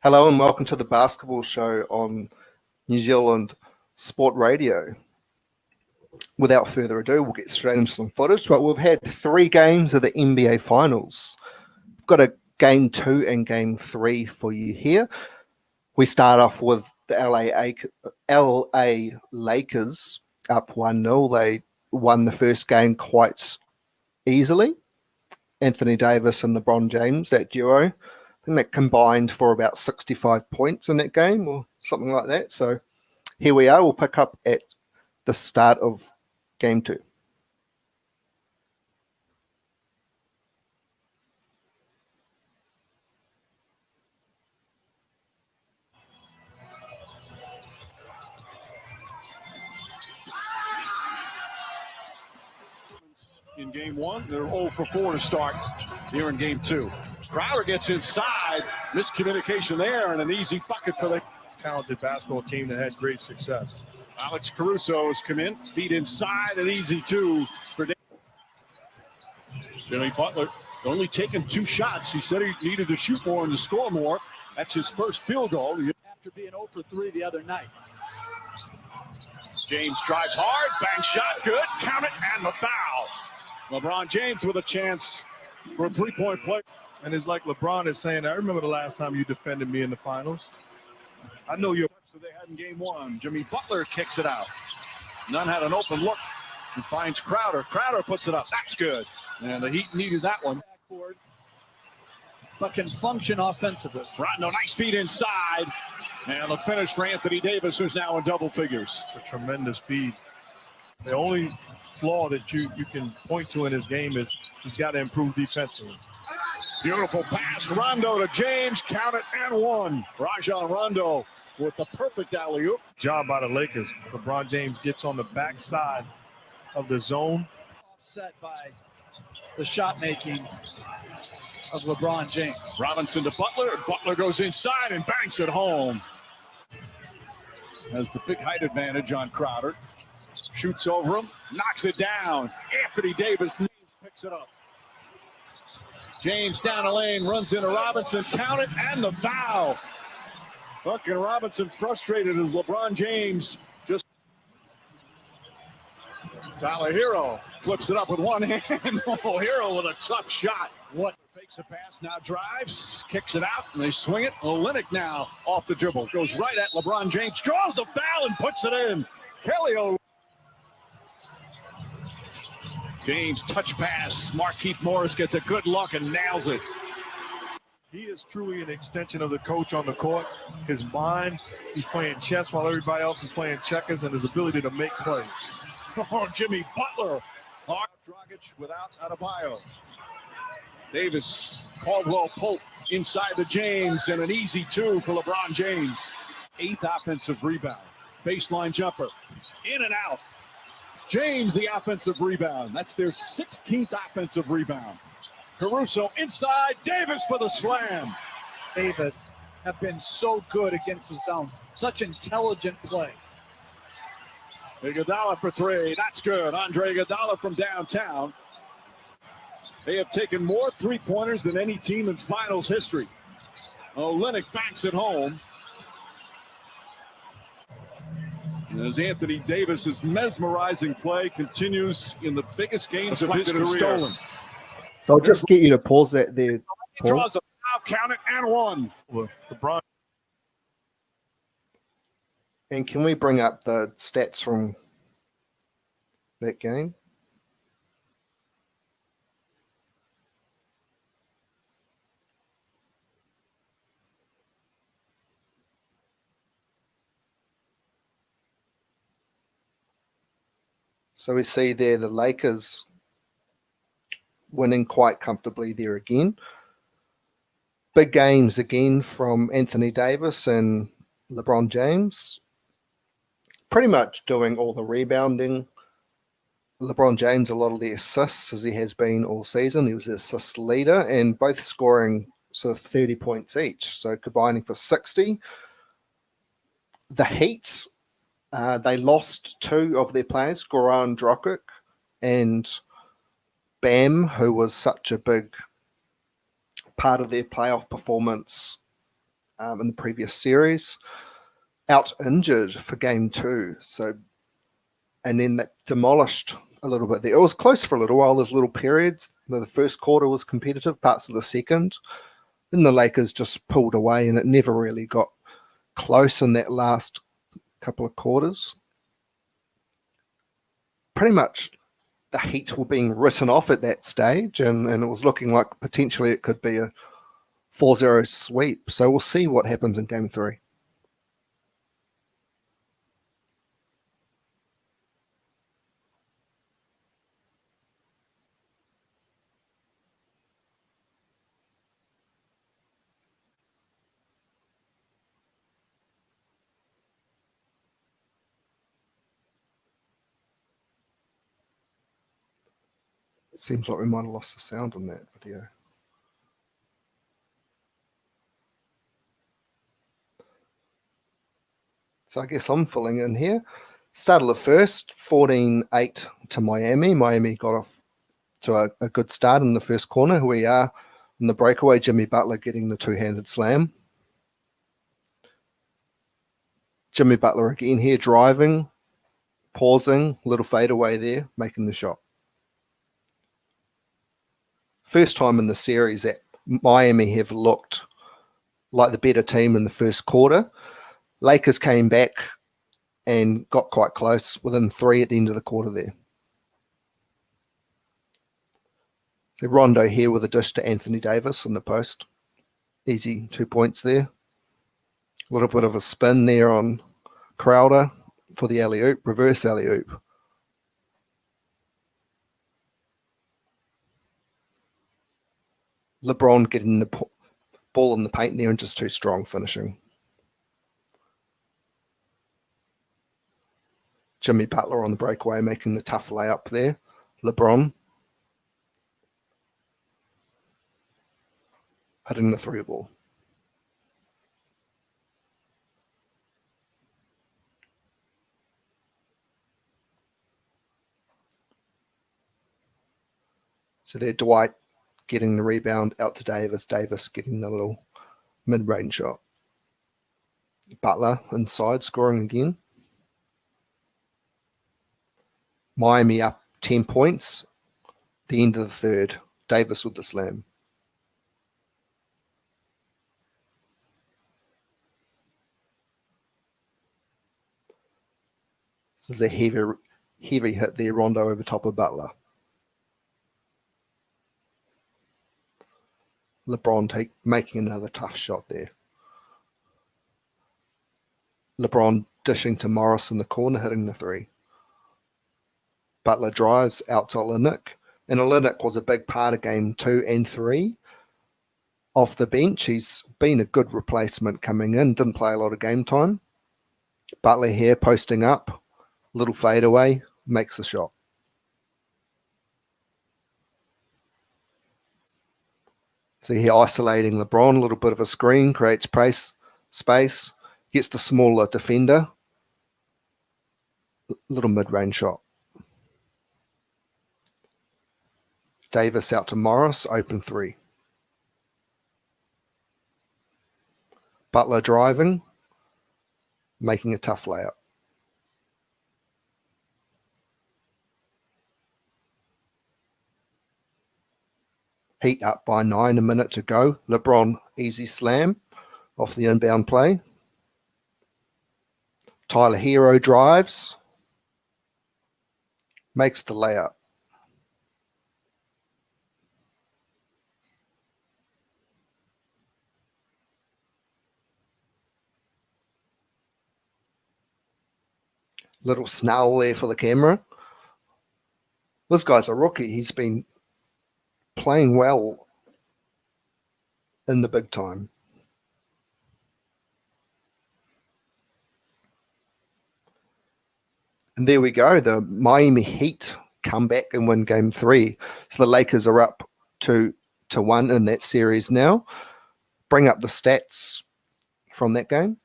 Hello and welcome to the Basketball Show on New Zealand Sport Radio. Without further ado, we'll get straight into some footage, but we've had 3 games of the NBA Finals. We've got a Game 2 and Game 3 for you here. We start off with the LA Lakers up 1-0. They won the first game quite easily. Anthony Davis and LeBron James, that duo, I think that combined for about 65 points in that game or something like that. So here we are. We'll pick up at the start of Game 2. In Game 1, they're 0 for 4 to start here in Game 2. Crowder gets inside, miscommunication there, and an easy bucket for the talented basketball team that had great success. Alex Caruso has come in, feet inside, an easy 2 for Jimmy Butler. Only taken 2 shots. He said he needed to shoot more and to score more. That's his first field goal. After being 0 for 3 the other night. James drives hard, bang shot, good, count it, and the foul. LeBron James with a chance for a 3-point play. And it's like LeBron is saying, I remember the last time you defended me in the finals. I know you're. So they had in Game 1. Jimmy Butler kicks it out. Nunn had an open look and finds Crowder. Crowder puts it up. That's good. And the Heat needed that one. Backboard, but can function offensively. Rondo, nice feet inside. And the finish for Anthony Davis, who's now in double figures. It's a tremendous feed. The only flaw that you can point to in his game is he's got to improve defensively. Beautiful pass. Rondo to James. Count it and 1. Rajon Rondo with the perfect alley-oop. Job by the Lakers. LeBron James gets on the backside of the zone. Offset by the shot making of LeBron James. Robinson to Butler. Butler goes inside and banks it home. Has the big height advantage on Crowder. Shoots over him, knocks it down. Anthony Davis picks it up. James down the lane, runs into Robinson, count it, and the foul. Look, and Robinson frustrated as LeBron James just. Tyler Hero flips it up with one hand. Oh, Hero with a tough shot. What? Fakes a pass, now drives, kicks it out, and they swing it. Olynyk now off the dribble. Goes right at LeBron James, draws the foul and puts it in. Kelly Olynyk. James touch pass. Markieff Morris gets a good look and nails it. He is truly an extension of the coach on the court. His mind, he's playing chess while everybody else is playing checkers, and his ability to make plays. Oh, Jimmy Butler. Dragic without Adebayo. Davis, Caldwell Pope inside the James, and an easy 2 for LeBron James. 8th offensive rebound. Baseline jumper. In and out. James, the offensive rebound. That's their 16th offensive rebound. Caruso inside. Davis for the slam. Davis have been so good against the zone. Such intelligent play. Iguodala for 3. That's good. Andre Iguodala from downtown. They have taken more 3-pointers than any team in finals history. Olynyk backs it home. As Anthony Davis's mesmerizing play continues in the biggest games of his career. Stolen. So I'll just get you to pause that there, Paul. Draws a foul, count it, and 1. LeBron. And can we bring up the stats from that game? So we see there the Lakers winning quite comfortably there again. Big games again from Anthony Davis and LeBron James. Pretty much doing all the rebounding. LeBron James, a lot of the assists as he has been all season. He was the assist leader and both scoring sort of 30 points each. So combining for 60. The Heat, they lost 2 of their players, Goran Dragic and Bam, who was such a big part of their playoff performance in the previous series, out injured for game 2. So, and then that demolished a little bit there. It was close for a little while. There's little periods. The first quarter was competitive, parts of the second. Then the Lakers just pulled away, and it never really got close in that last couple of quarters. Pretty much the Heat were being written off at that stage, and it was looking like potentially it could be a 4-0 sweep. So we'll see what happens in game 3. It seems like we might have lost the sound on that video. So I guess I'm filling in here. Started the first, 14-8 to Miami. Miami got off to a good start in the first corner. Here we are in the breakaway. Jimmy Butler getting the two-handed slam. Jimmy Butler again here driving, pausing, little fadeaway there, making the shot. First time in the series that Miami have looked like the better team in the first quarter. Lakers came back and got quite close, within 3 at the end of the quarter there. So Rondo here with a dish to Anthony Davis in the post. Easy 2 points there. A little bit of a spin there on Crowder for the alley-oop, reverse alley-oop. LeBron getting the ball in the paint there and just too strong finishing. Jimmy Butler on the breakaway making the tough layup there. LeBron hitting the 3 ball. So there, Dwight getting the rebound out to Davis. Davis getting the little mid-range shot. Butler inside scoring again. Miami up 10 points. The end of the third. Davis with the slam. This is a heavy hit there, Rondo over top of Butler. LeBron making another tough shot there. LeBron dishing to Morris in the corner, hitting the 3. Butler drives out to Olynyk. And Olynyk was a big part of game 2 and 3. Off the bench, he's been a good replacement coming in. Didn't play a lot of game time. Butler here posting up. Little fadeaway, makes the shot. So here isolating LeBron, a little bit of a screen, creates space, gets the smaller defender. Little mid-range shot. Davis out to Morris, open 3. Butler driving, making a tough layup. Heat up by 9, a minute to go. LeBron, easy slam off the inbound play. Tyler Hero drives, makes the layup. Little snarl there for the camera. This guy's a rookie. He's been playing well in the big time. And there we go. The Miami Heat come back and win game 3. So the Lakers are up 2-1 in that series now. Bring up the stats from that game.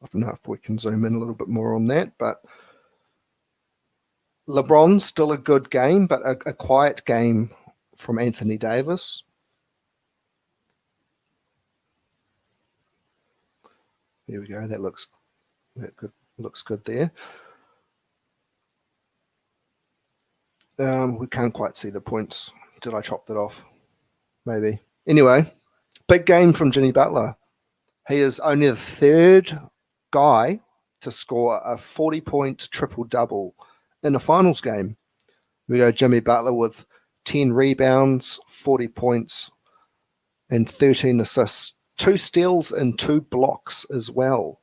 I don't know if we can zoom in a little bit more on that, but LeBron's still a good game, but a quiet game from Anthony Davis. There we go. That looks good there. We can't quite see the points. Did I chop that off? Maybe. Anyway, big game from Jimmy Butler. He is only the third guy to score a 40-point triple-double in a finals game. We go Jimmy Butler with 10 rebounds, 40 points, and 13 assists, 2 steals and 2 blocks as well.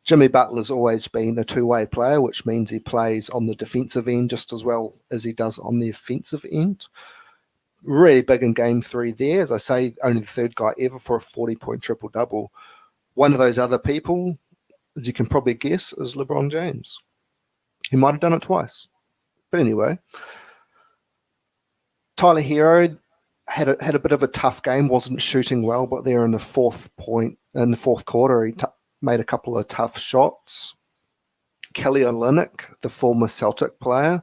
Jimmy Butler's always been a two-way player, which means he plays on the defensive end just as well as he does on the offensive end. Really big in game 3 there. As I say, only the third guy ever for a 40-point triple-double. One of those other people, as you can probably guess, is LeBron James. He might have done it twice. But anyway, Tyler Hero had a bit of a tough game, wasn't shooting well, but there in the fourth quarter, he made a couple of tough shots. Kelly Olynyk, the former Celtic player,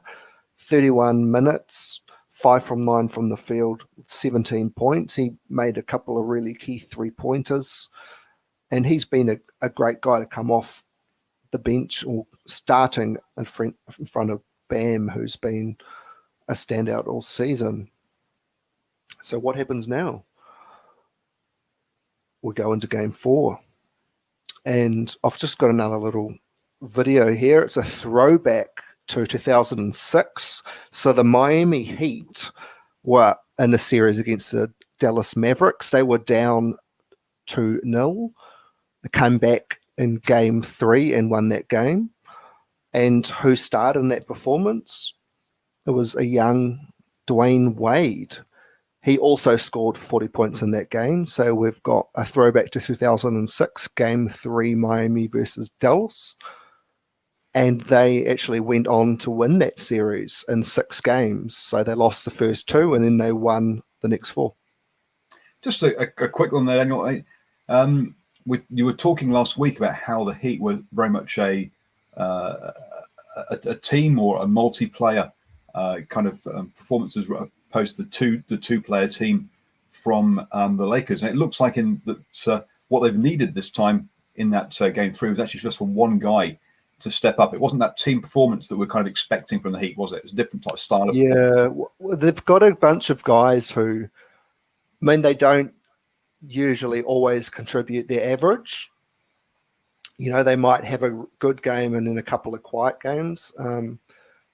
31 minutes, 5 from 9 from the field, 17 points. He made a couple of really key 3-pointers, and he's been a great guy to come off the bench or starting in front of Bam, who's been a standout all season. So what happens now? We go into game 4. And I've just got another little video here. It's a throwback to 2006. So the Miami Heat were in a series against the Dallas Mavericks. They were down 2-0. They came back in game 3 and won that game. And who starred in that performance? It was a young Dwayne Wade. He also scored 40 points in that game. So we've got a throwback to 2006, game 3, Miami versus Dallas. And they actually went on to win that series in 6 games. So they lost the first 2 and then they won the next 4. Just a quick one there, Daniel. You were talking last week about how the Heat were very much a team or a multiplayer kind of performances opposed to the two-player team from the Lakers. And it looks like what they've needed this time in that game 3 was actually just for one guy to step up. It wasn't that team performance that we're kind of expecting from the Heat, was it? It was a different type of style. Yeah, they've got a bunch of guys who, I mean, they don't usually always contribute their average. You know, they might have a good game and then a couple of quiet games.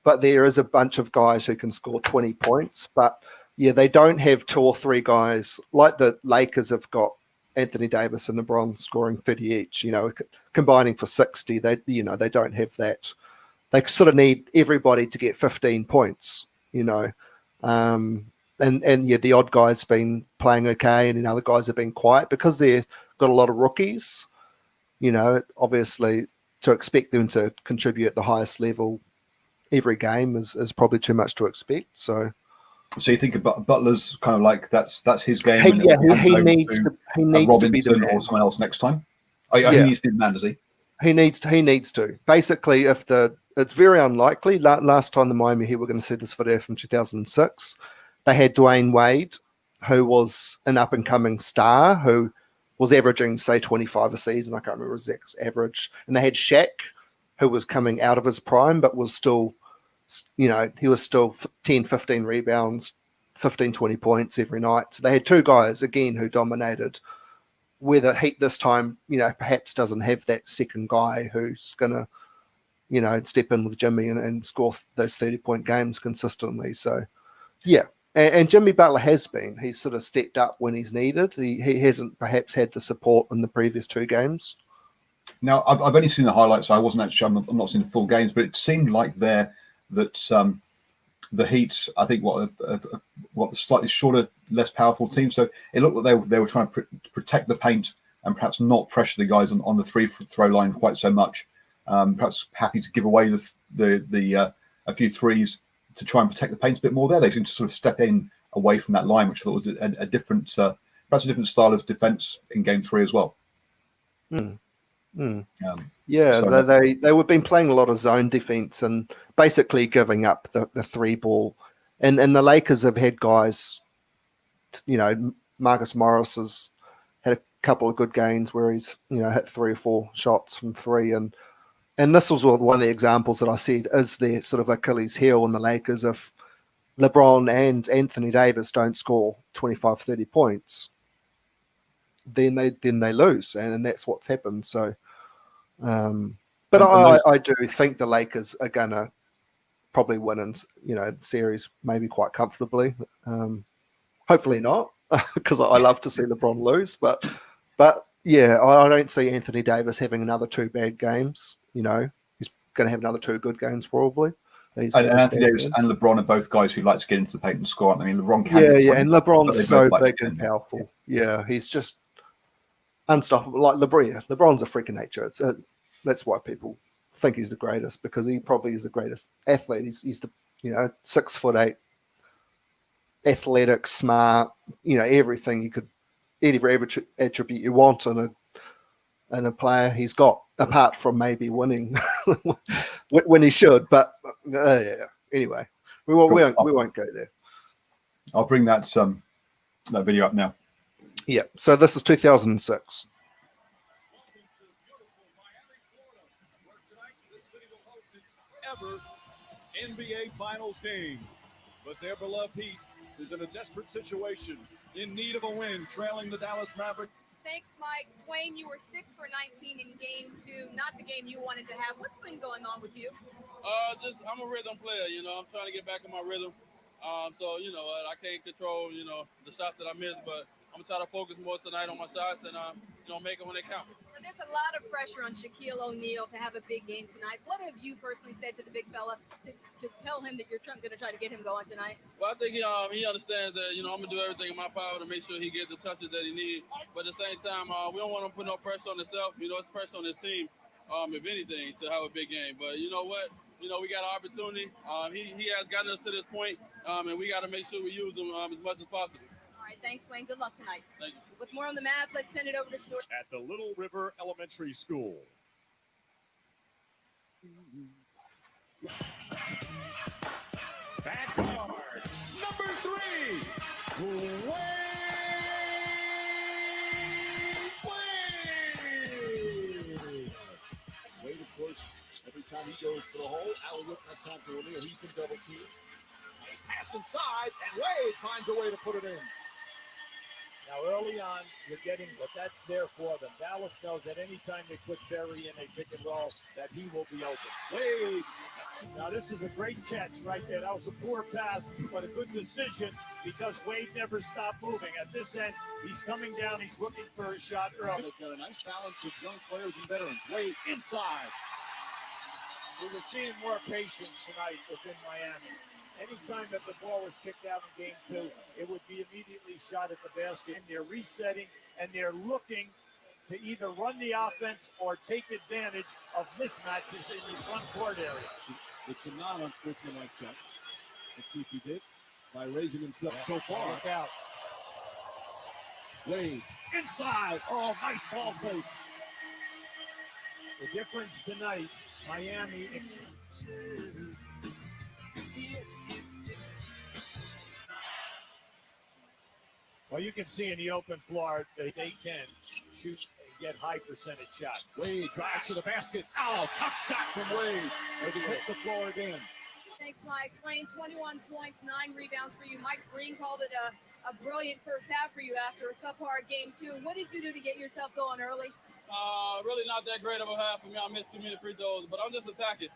But there is a bunch of guys who can score 20 points. But, yeah, they don't have 2 or 3 guys. Like the Lakers have got Anthony Davis and LeBron scoring 30 each, you know, combining for 60. They don't have that. They sort of need everybody to get 15 points, you know. And yeah, the odd guy's been playing okay and then other guys have been quiet because they've got a lot of rookies. You know, obviously to expect them to contribute at the highest level every game is probably too much to expect. So you think about Butler's kind of like that's his game. He needs to be the man. Or someone else next time. He needs to be the man, does he? He needs to. Basically, it's very unlikely. Last time the Miami Heat were going to see this video from 2006, they had Dwayne Wade, who was an up and coming star who was averaging, say, 25 a season. I can't remember his exact average. And they had Shaq, who was coming out of his prime, but was still, you know, he was still 10, 15 rebounds, 15, 20 points every night. So they had 2 guys, again, who dominated. Where the Heat this time, you know, perhaps doesn't have that second guy who's going to, you know, step in with Jimmy and score those 30-point games consistently. So, yeah. And Jimmy Butler has been. He's sort of stepped up when he's needed. He hasn't perhaps had the support in the previous 2 games. Now, I've only seen the highlights. So I wasn't actually. I'm not seeing the full games, but it seemed like the Heat, I think, what the slightly shorter, less powerful team. So it looked like they were trying to protect the paint and perhaps not pressure the guys on the free throw line quite so much. Perhaps happy to give away a few threes to try and protect the paint a bit more there. They seem to sort of step in away from that line, which I thought was a different, perhaps a different style of defense in game 3 as well. Yeah, So- they were been playing a lot of zone defense and basically giving up the three ball, and the Lakers have had guys, Marcus Morris has had a couple of good games where he's hit 3 or 4 shots from three, and this was one of the examples that I said is their sort of Achilles heel in the Lakers. If LeBron and Anthony Davis don't score 25, 30 points, then they lose, and that's what's happened. So. But I do think the Lakers are going to probably win in the series maybe quite comfortably. Hopefully not, because I love to see LeBron lose. But yeah, I don't see Anthony Davis having another 2 bad games. He's going to have another 2 good games probably. And Anthony Davis and LeBron are both guys who like to get into the paint and score. I mean, LeBron can. Yeah, and LeBron's so big and powerful. Yeah, he's just unstoppable. Like LeBron's a freak of nature. That's why people think he's the greatest, because he probably is the greatest athlete. He's the 6'8", athletic, smart, everything you could, every attribute you want in a player he's got, apart from maybe winning when he should. But yeah. Anyway, we won't go there. I'll bring that video up now. Yeah. So this is 2006. Ever NBA Finals game. But their beloved Heat is in a desperate situation, in need of a win, trailing the Dallas Mavericks. Thanks, Mike. Dwayne, you were 6 for 19 in game 2, not the game you wanted to have. What's been going on with you? I'm a rhythm player, I'm trying to get back in my rhythm. So, I can't control, the shots that I miss, but I'm going to try to focus more tonight on my shots and, make them when they count. Well, there's a lot of pressure on Shaquille O'Neal to have a big game tonight. What have you personally said to the big fella to tell him that you're going to try to get him going tonight? Well, I think he understands that, I'm going to do everything in my power to make sure he gets the touches that he needs. But at the same time, we don't want to put no pressure on himself. It's pressure on his team, if anything, to have a big game. But you know what? We got an opportunity. He has gotten us to this point, and we got to make sure we use him as much as possible. All right, thanks, Wayne. Good luck tonight. Thank you. With more on the Mavs, let's send it over to Stuart. At the Little River Elementary School. Backcourt, number 3, Wade, of course, every time he goes to the hole, alley whip that time to O'Neal. He's been double teamed. Nice pass inside, and Wade finds a way to put it in. Now, early on, you're getting what that's there for them. Dallas knows that anytime they put Terry in a pick and roll, that he will be open. Wade. Now, this is a great catch right there. That was a poor pass, but a good decision because Wade never stopped moving. At this end, he's coming down. He's looking for a shot early. They've got a nice balance of young players and veterans. Wade inside. We were seeing more patience tonight within Miami. Anytime that the ball was kicked out in game 2, it would be immediately shot at the basket. And they're resetting, and they're looking to either run the offense or take advantage of mismatches in the front court area. It's a non-unsportsmanlike check. Let's see if he did by raising himself so far. Look out. Wade inside. Oh, nice ball fake. The difference tonight, Miami. Well, you can see in the open floor that they can shoot and get high percentage shots. Wade drives to the basket. Oh, tough shot from Wade as he hits the floor again. Thanks, Mike. Dwayne, 21 points, 9 rebounds for you. Mike Green called it a brilliant first half for you after a subpar game 2. What did you do to get yourself going early? Really not that great of a half for me. I missed too many free throws, but I'm just attacking.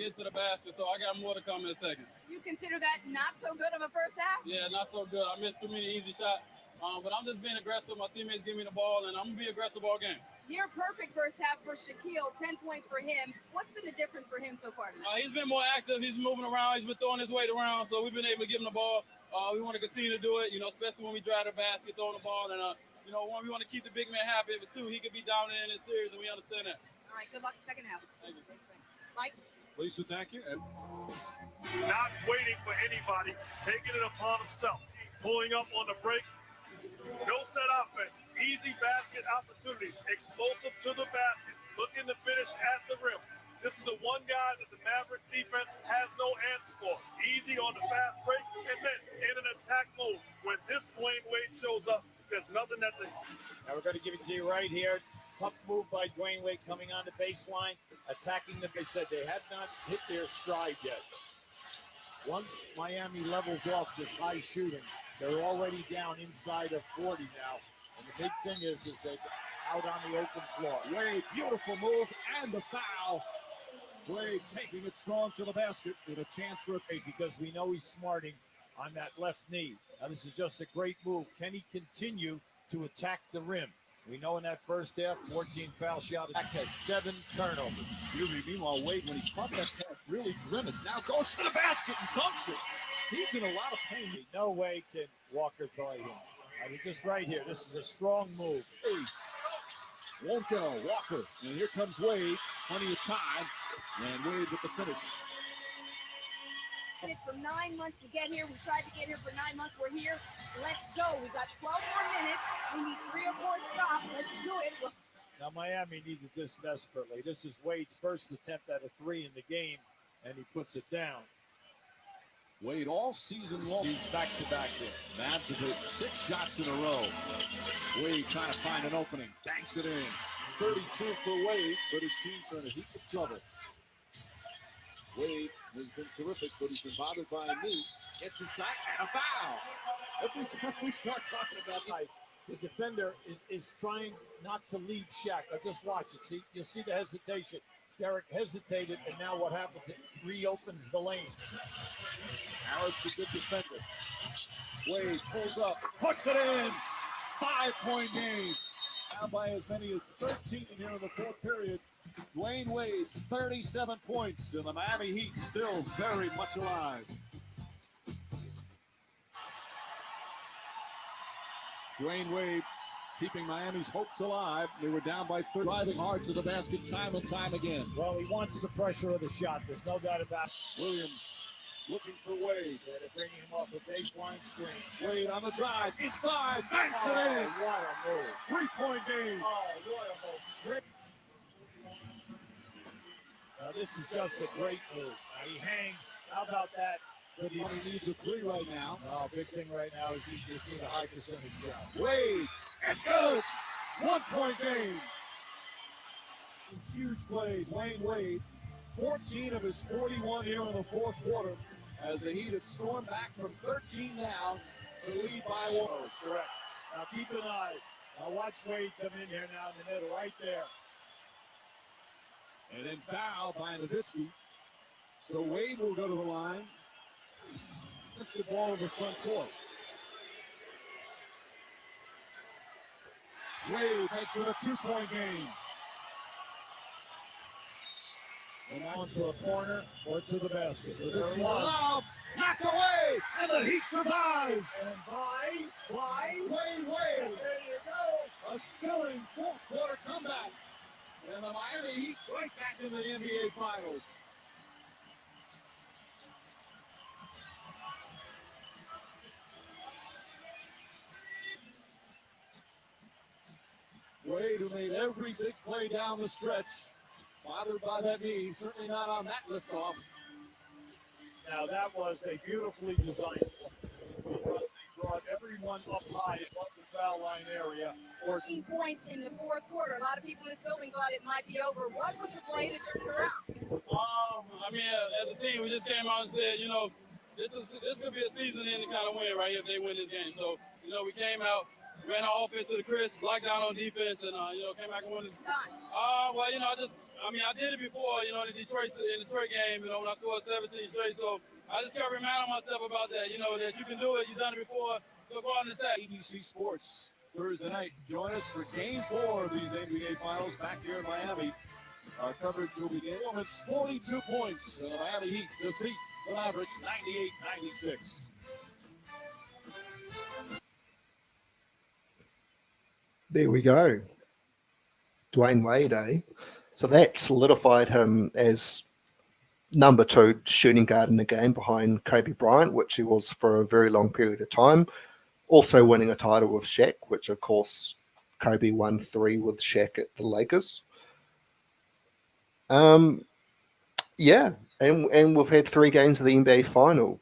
Get to the basket, so I got more to come in a second. You consider that not so good of a first half? Yeah, not so good. I missed too many easy shots, but I'm just being aggressive. My teammates give me the ball, and I'm going to be aggressive all game. Near perfect first half for Shaquille, 10 points for him. What's been the difference for him so far tonight? He's been more active. He's moving around. He's been throwing his weight around, so we've been able to give him the ball. We want to continue to do it, especially when we drive the basket, throwing the ball, and one, we want to keep the big man happy, but 2, he could be down there in this series, and we understand that. All right, good luck second half. Thank you. Mike? Lisa, thank you. And Not waiting for anybody, taking it upon himself, pulling up on the break, No set offense. Easy basket opportunities. Explosive to the basket. Looking to finish at the rim. This is the one guy that the Mavericks defense has no answer for. Easy on the fast break, and then in an attack mode. When this Dwayne Wade shows up, there's nothing that they... Now we're going to give it to you right here. Tough move by Dwayne Wade coming on the baseline, attacking them. They said they have not hit their stride yet. Once Miami levels off this high shooting, they're already down inside of 40 now. And the big thing is they're out on the open floor. Wade, beautiful move, and the foul. Wade taking it strong to the basket with a chance for a Hey, because we know he's smarting on that left knee. Now this is just a great move. Can he continue to attack the rim? We know in that first half, 14 foul shot attack has 7 turnovers. Meanwhile, Wade, when he caught that pass, really grimaced. Now goes to the basket and dunks it. He's in a lot of pain. No way can Walker play him. I mean, just right here, this is a strong move. Hey, won't go. Walker. And here comes Wade. Plenty of time. And Wade with the finish. For 9 months to get here. We tried to get here for 9 months. We're here. Let's go. We've got 12 more minutes. We need 3 or 4 stops. Let's do it. Now, Miami needed this desperately. This is Wade's first attempt at a 3 in the game, and he puts it down. Wade all season long. He's back-to-back here. Mavs have hit 6 shots in a row. Wade trying to find an opening. Banks it in. 32 for Wade, but his team's in a heap of trouble. Wade has been terrific, but he's been bothered by a knee. Gets inside and a foul. Every time we start talking about that, the defender is trying not to leave Shaq. Now just watch it. See, you'll see the hesitation. Derek hesitated, and now what happens? It reopens the lane. Harris, a good defender. Wade pulls up, puts it in. 5-point game. Now by as many as 13 here in the fourth period. Dwayne Wade, 37 points, and the Miami Heat still very much alive. Dwayne Wade keeping Miami's hopes alive. They were down by 30. Driving hard to the basket time and time again. Well, he wants the pressure of the shot. There's no doubt about it. Williams looking for Wade. They're bringing him off a baseline screen. Wade on the drive, inside, banks it in. What a move. 3-point game. Oh, what a move. Now, this is just a great move. Now, he hangs. How about that? But he only needs a 3 right now. Oh, big thing right now is he just needs a high percentage shot. Wade, it's good. 1-point game. Huge plays. Dwayne Wade, 14 of his 41 here in the fourth quarter, as the Heat have stormed back from 13 down to lead by 1. Correct. Now keep an eye. Now watch Wade come in here now in the middle, right there. And then foul by Nowitzki. So Wade will go to the line. That's the ball in the front court. Wade makes it a 2-point game. And now into a corner or to the basket. This is lob, knocked away, and the Heat survive. And by Dwayne Wade. there you go. A stunning fourth quarter comeback. And the Miami Heat right back in the NBA Finals. Wade, who made every big play down the stretch, bothered by that knee, certainly not on that liftoff. Now that was a beautifully designed because they brought everyone up high above the foul line area. 14 points in the fourth quarter. A lot of people in this building thought it might be over. What was the play that turned it around? I mean, as a team, we just came out and said, you know, this could be a season-ending kind of win right here if they win this game. So, you know, we came out, ran our offense to the crisp, locked down on defense, and you know, came back and won this. Well, you know, I did it before, you know, in the Detroit game, you know, when I scored 17 straight. So I just kept reminding myself about that, you know, that you can do it. You've done it before. So go out and attack. ABC Sports Thursday night. Join us for Game 4 of these NBA Finals back here in Miami. Our coverage will begin. It's 42 points. And the Miami Heat defeat the Mavericks 98-96. There we go. Dwayne Wade, eh? So that solidified him as number 2 shooting guard in the game behind Kobe Bryant, which he was for a very long period of time. Also winning a title with Shaq, which of course Kobe won 3 with Shaq at the Lakers. Yeah, and we've had 3 games of the NBA final.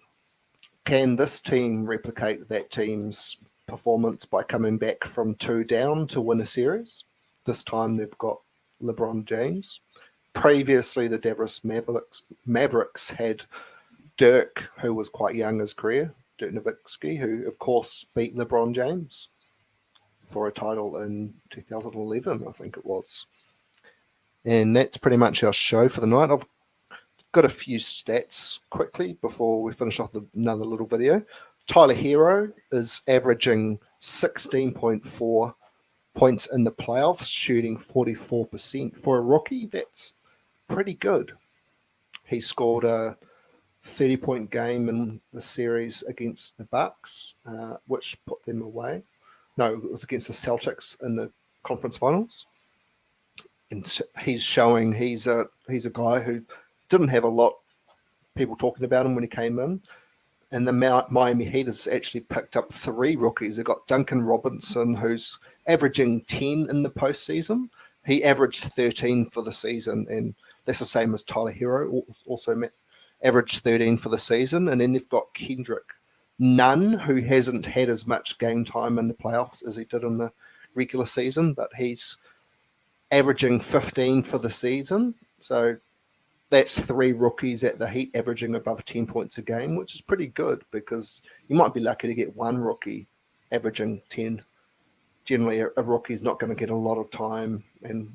Can this team replicate that team's performance by coming back from 2 down to win a series? This time they've got LeBron James. Previously, the Dallas Mavericks had Dirk, who was quite young in his career, Dirk Nowitzki, who, of course, beat LeBron James for a title in 2011, I think it was. And that's pretty much our show for the night. I've got a few stats quickly before we finish off another little video. Tyler Hero is averaging 16.4 points in the playoffs, shooting 44%. For a rookie, that's pretty good. He scored a 30-point game in the series against the Bucks, which put them away. No, it was against the Celtics in the conference finals. And he's showing he's a guy who didn't have a lot of people talking about him when he came in. And the Miami Heat has actually picked up 3 rookies. They've got Duncan Robinson, who's averaging 10 in the postseason. He averaged 13 for the season, and that's the same as Tyler Hero, also averaged 13 for the season. And then they've got Kendrick Nunn, who hasn't had as much game time in the playoffs as he did in the regular season, but he's averaging 15 for the season. So that's 3 rookies at the Heat averaging above 10 points a game, which is pretty good because you might be lucky to get 1 rookie averaging 10. Generally, a rookie's not going to get a lot of time and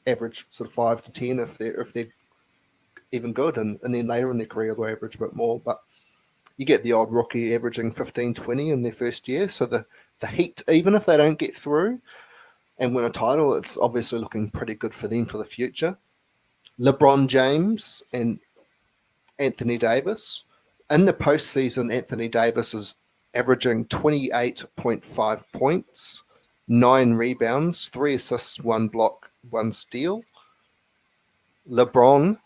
average sort of 5 to 10 if they're even good, and then later in their career they'll average a bit more. But you get the odd rookie averaging 15, 20 in their first year. So the Heat, even if they don't get through and win a title, it's obviously looking pretty good for them for the future. LeBron James and Anthony Davis. In the postseason, Anthony Davis is averaging 28.5 points, 9 rebounds, 3 assists, 1 block, 1 steal. LeBron,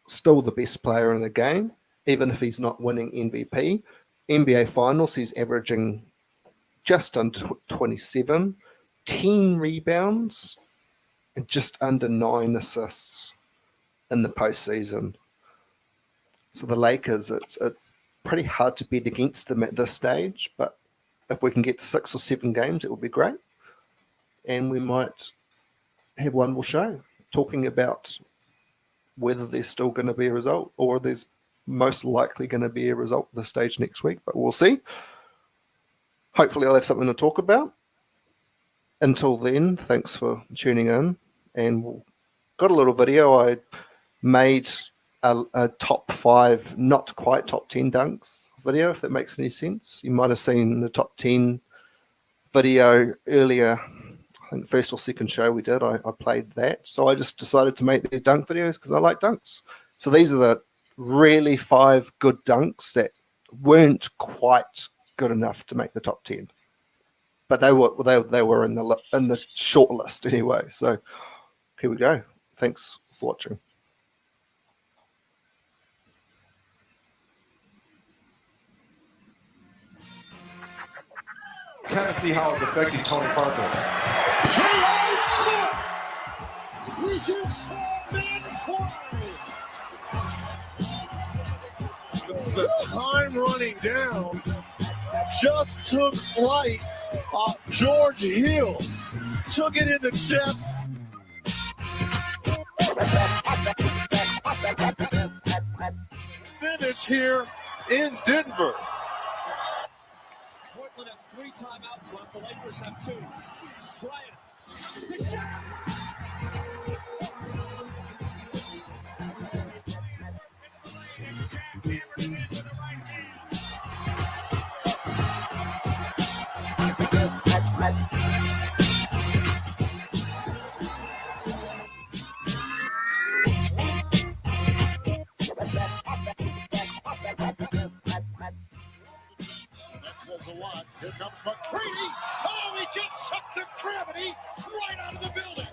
still the best player in the game, even if he's not winning MVP. NBA Finals, he's averaging just under 27, 10 rebounds, and just under 9 assists in the postseason. So the Lakers, it's pretty hard to bet against them at this stage, but if we can get to 6 or 7 games, it would be great. And we might have one more show talking about whether there's still going to be a result or there's most likely going to be a result at this stage next week, but we'll see. Hopefully I'll have something to talk about. Until then, thanks for tuning in. And got a little video. I made a top 5, not quite top 10 dunks video, if that makes any sense. You might have seen the top 10 video earlier. I think first or second show we did, I played that. So I just decided to make these dunk videos because I like dunks. So these are the really 5 good dunks that weren't quite good enough to make the top 10. But they were in the short list anyway. So here we go. Thanks for watching. Kind of see how it's affecting Tony Parker. We just saw men fly. The time running down just took flight. George Hill took it in the chest. Finish here in Denver. Portland has 3 timeouts left. The Lakers have 2. Bryant. Says a lot. Here comes McCready. Oh, he just sucked the gravity right out of the building.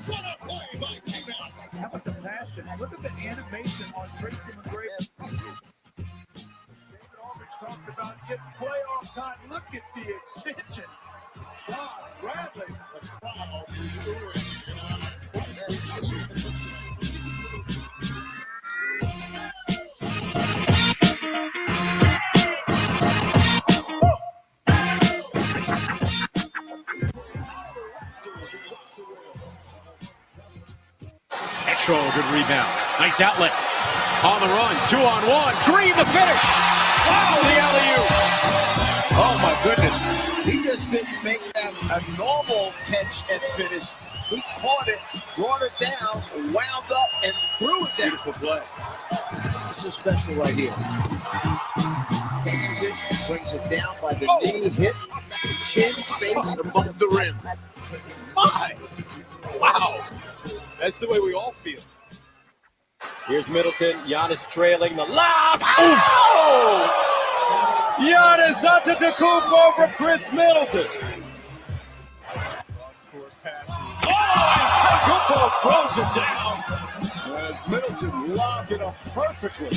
What a play by T-Mac. How about the passion? Look at the animation on Tracy McGrady. David Aldridge Talked about gets playoff time. Look at the extension. Wow, Bradley. A foul restored. Petro, good rebound. Nice outlet. On the run, 2-on-1. Green, the finish. Wow, the alley-oop. Oh my goodness. He just didn't make that a normal catch and finish. He caught it, brought it down, wound up, and threw it down. Beautiful play. This is special right here. Brings it down by the knee, hit, chin, face above the rim. My. Wow. That's the way we all feel. Here's Middleton. Giannis trailing the lob. Oh! Giannis Antetokounmpo over Chris Middleton. Antetokounmpo throws it down as Middleton lobbed it up perfectly.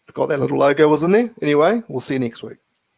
Forgot that little logo was in there. Anyway, we'll see you next week.